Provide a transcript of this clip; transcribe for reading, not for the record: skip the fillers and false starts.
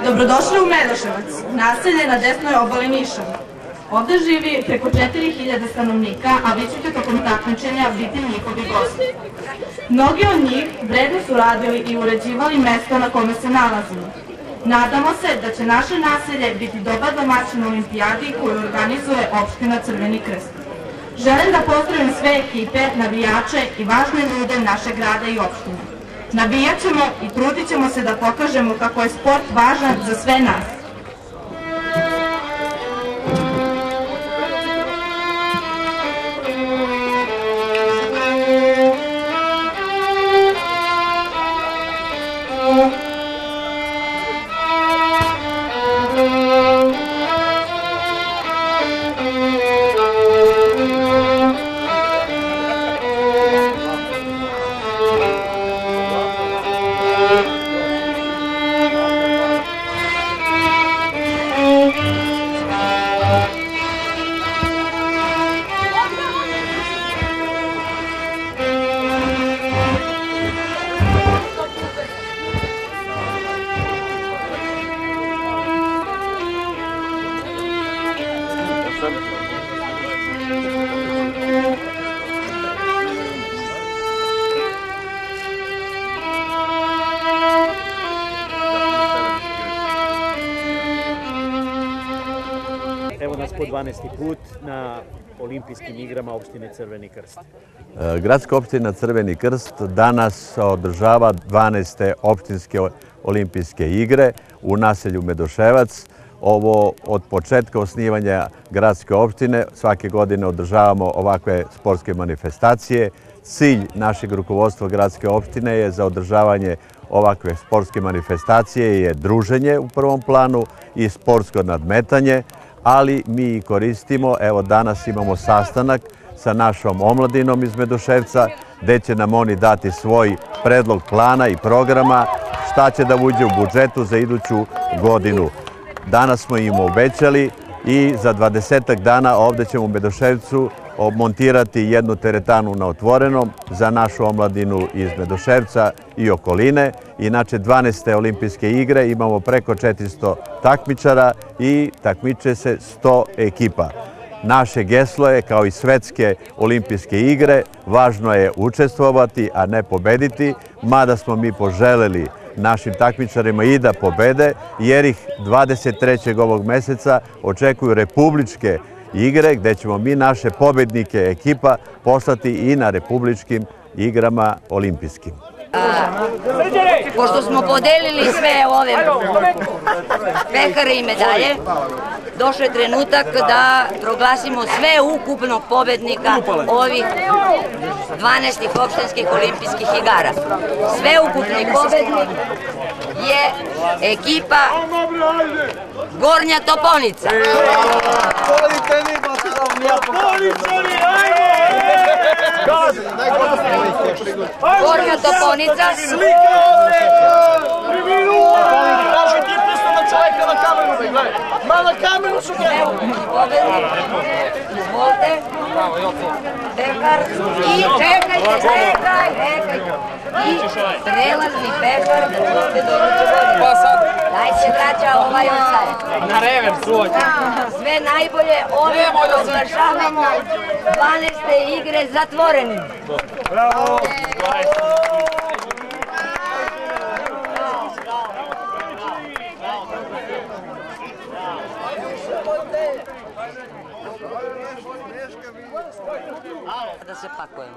Dobrodošli u Medoševac, naselje na desnoj obali Niša. Ovde živi preko 4000 stanovnika, a vi ćete tokom takmičenja biti njihovi gosti. Mnogi od njih vredno su radili i uređivali mesto na kome se nalazimo. Nadamo se da će naše naselje biti dobar domaćin olimpijadi koju organizuje opština Crveni krst. Želim da pozdravim sve ekipe, navijače i važne ljude našeg grada i opštine. Navijat ćemo i trudit ćemo se da pokažemo kako je sport važan za sve nas. Evo nas po 12. put na olimpijskim igrama opštine Crveni krst. Gradska opština Crveni krst danas održava 12. opštinske olimpijske igre u naselju Medoševac. Ovo od početka osnivanja gradske opštine svake godine održavamo ovakve sportske manifestacije. Cilj našeg rukovodstva gradske opštine je za održavanje ovakve sportske manifestacije je druženje u prvom planu i sportsko nadmetanje, ali mi koristimo, evo danas imamo sastanak sa našom omladinom iz Medoševca, gde će nam oni dati svoj predlog plana i programa šta će da uđe u budžetu za iduću godinu. Danas smo im obećali i za 20 dana ovde ćemo u Medoševcu montirati jednu teretanu na otvorenom za našu omladinu iz Medoševca i okoline. Inače, 12. olimpijske igre imamo preko 400 takmičara i takmiče se 100 ekipa. Naše geslo je, kao i svetske olimpijske igre, važno je učestvovati, a ne pobediti, mada smo mi poželeli našim takmičarima i da pobede, jer ih 23. ovog meseca očekuju republičke igre, gde ćemo mi naše pobednike ekipa poslati i na republičkim igrama olimpijskim. Pošto smo podelili sve ove pehare i medalje, došao je trenutak da proglasimo sve ukupnog pobednika ovih 12. opštinskih olimpijskih igara. Sveukupni pobednik je ekipa Gornja Toponica. Gornja Toponica. Kaže ti prisno na čovjeka na kameru, gledaj. Ma na kameru su gledali. Pobednik, izvolite. Pehar i čekajte. I prelazni pehar da ćete doruču godine. Daj se vraća ovaj osaj. Na revers uvođe. Sve najbolje ovim proglašavamo 12. igre zatvorenim. Bravo! Da se pakujemo.